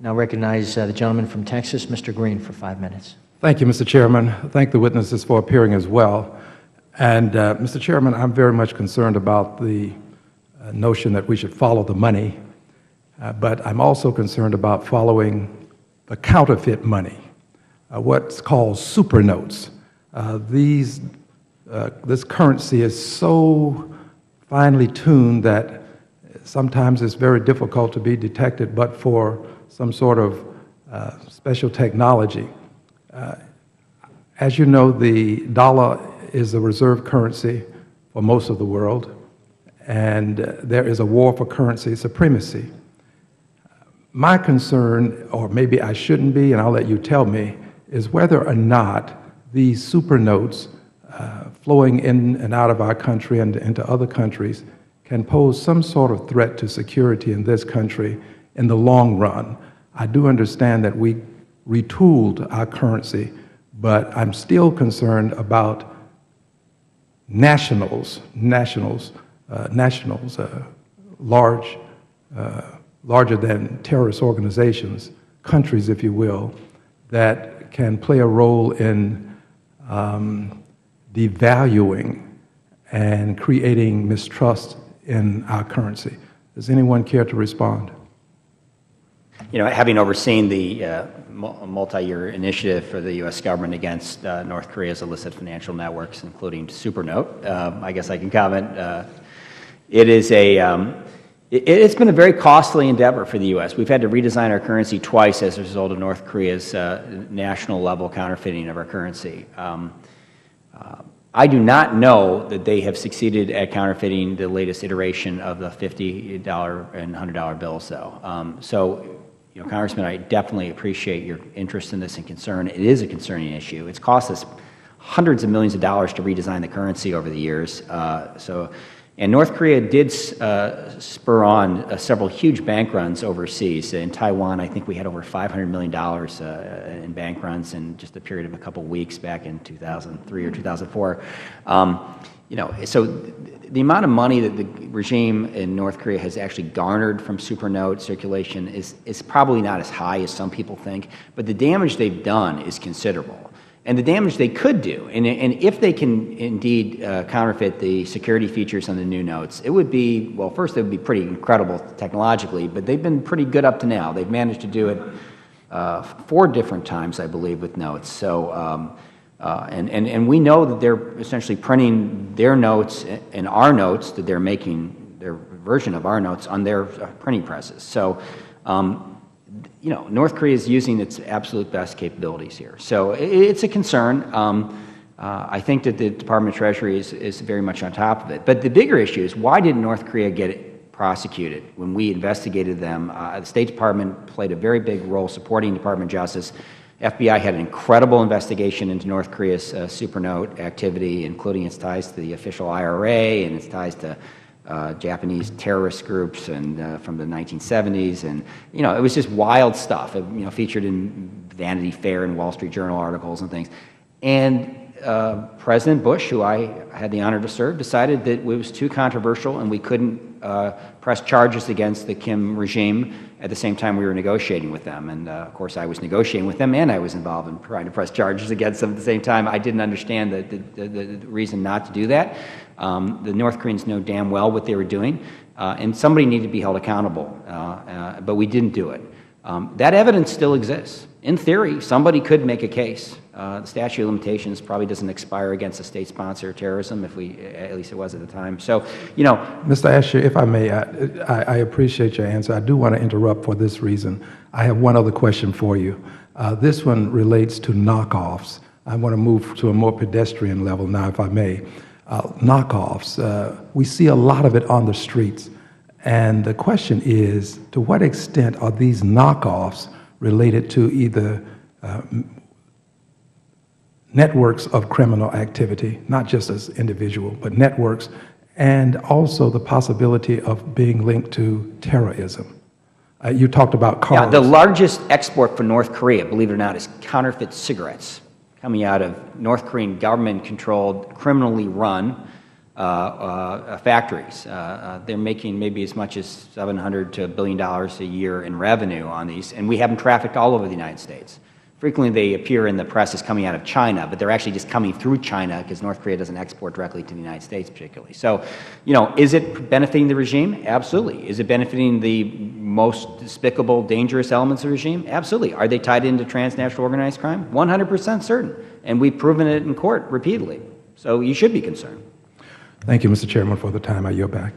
Now recognize the gentleman from Texas, Mr. Green, for 5 minutes. Thank you, Mr. Chairman. Thank the witnesses for appearing as well. And, Mr. Chairman, I'm very much concerned about the notion that we should follow the money, but I'm also concerned about following the counterfeit money, what's called super notes. This currency is so finely tuned that sometimes it's very difficult to be detected, but for some sort of special technology. As you know, the dollar is the reserve currency for most of the world, and there is a war for currency supremacy. My concern, or maybe I shouldn't be, and I'll let you tell me, is whether or not these super notes flowing in and out of our country and into other countries can pose some sort of threat to security in this country in the long run. I do understand that we retooled our currency, but I'm still concerned about nationals, larger than terrorist organizations, countries, if you will, that can play a role in devaluing and creating mistrust in our currency. Does anyone care to respond? You know, having overseen the multi-year initiative for the U.S. government against North Korea's illicit financial networks, including Supernote, I guess I can comment. It's been a very costly endeavor for the U.S. We've had to redesign our currency twice as a result of North Korea's national level counterfeiting of our currency. I do not know that they have succeeded at counterfeiting the latest iteration of the $50 and $100 bills, though. So, you know, Congressman, I definitely appreciate your interest in this and concern. It is a concerning issue. It's cost us hundreds of millions of dollars to redesign the currency over the years. And North Korea did spur on several huge bank runs overseas. In Taiwan, I think we had over $500 million in bank runs in just a period of a couple weeks back in 2003 or 2004. You know, so the amount of money that the regime in North Korea has actually garnered from supernote circulation is probably not as high as some people think, but the damage they've done is considerable. And the damage they could do, and if they can indeed counterfeit the security features on the new notes, it would be, well, first it would be pretty incredible technologically, but they've been pretty good up to now. They've managed to do it 4 different times, I believe, with notes. So, and we know that they're essentially printing their notes and our notes, that they're making their version of our notes on their printing presses. So, you know, North Korea is using its absolute best capabilities here. So it's a concern. I think that the Department of Treasury is very much on top of it. But the bigger issue is, why didn't North Korea get it prosecuted when we investigated them? The State Department played a very big role supporting the Department of Justice. FBI had an incredible investigation into North Korea's supernote activity, including its ties to the official IRA and its ties to Japanese terrorist groups and from the 1970s, and you know, it was just wild stuff. It, you know, featured in Vanity Fair and Wall Street Journal articles and things. And President Bush, who I had the honor to serve, decided that it was too controversial and we couldn't press charges against the Kim regime at the same time we were negotiating with them. And of course, I was negotiating with them, and I was involved in trying to press charges against them at the same time. I didn't understand the reason not to do that. The North Koreans know damn well what they were doing, and somebody needed to be held accountable, but we didn't do it. That evidence still exists. In theory, somebody could make a case. The statute of limitations probably doesn't expire against a state sponsor of terrorism, at least it was at the time. So, you know. Mr. Asher, if I may, I appreciate your answer. I do want to interrupt for this reason. I have one other question for you. This one relates to knockoffs. I want to move to a more pedestrian level now, if I may. Knockoffs. We see a lot of it on the streets. And the question is, to what extent are these knockoffs related to either networks of criminal activity, not just as individual, but networks, and also the possibility of being linked to terrorism? You talked about cars. Yeah, the largest export for North Korea, believe it or not, is counterfeit cigarettes coming out of North Korean government-controlled, criminally run factories. They're making maybe as much as $700 to $1 billion a year in revenue on these, and we have them trafficked all over the United States. Frequently, they appear in the press as coming out of China, but they're actually just coming through China because North Korea doesn't export directly to the United States particularly. So, is it benefiting the regime? Absolutely. Is it benefiting the most despicable, dangerous elements of the regime? Absolutely. Are they tied into transnational organized crime? 100% certain. And we've proven it in court repeatedly. So you should be concerned. Thank you, Mr. Chairman, for the time. I yield back.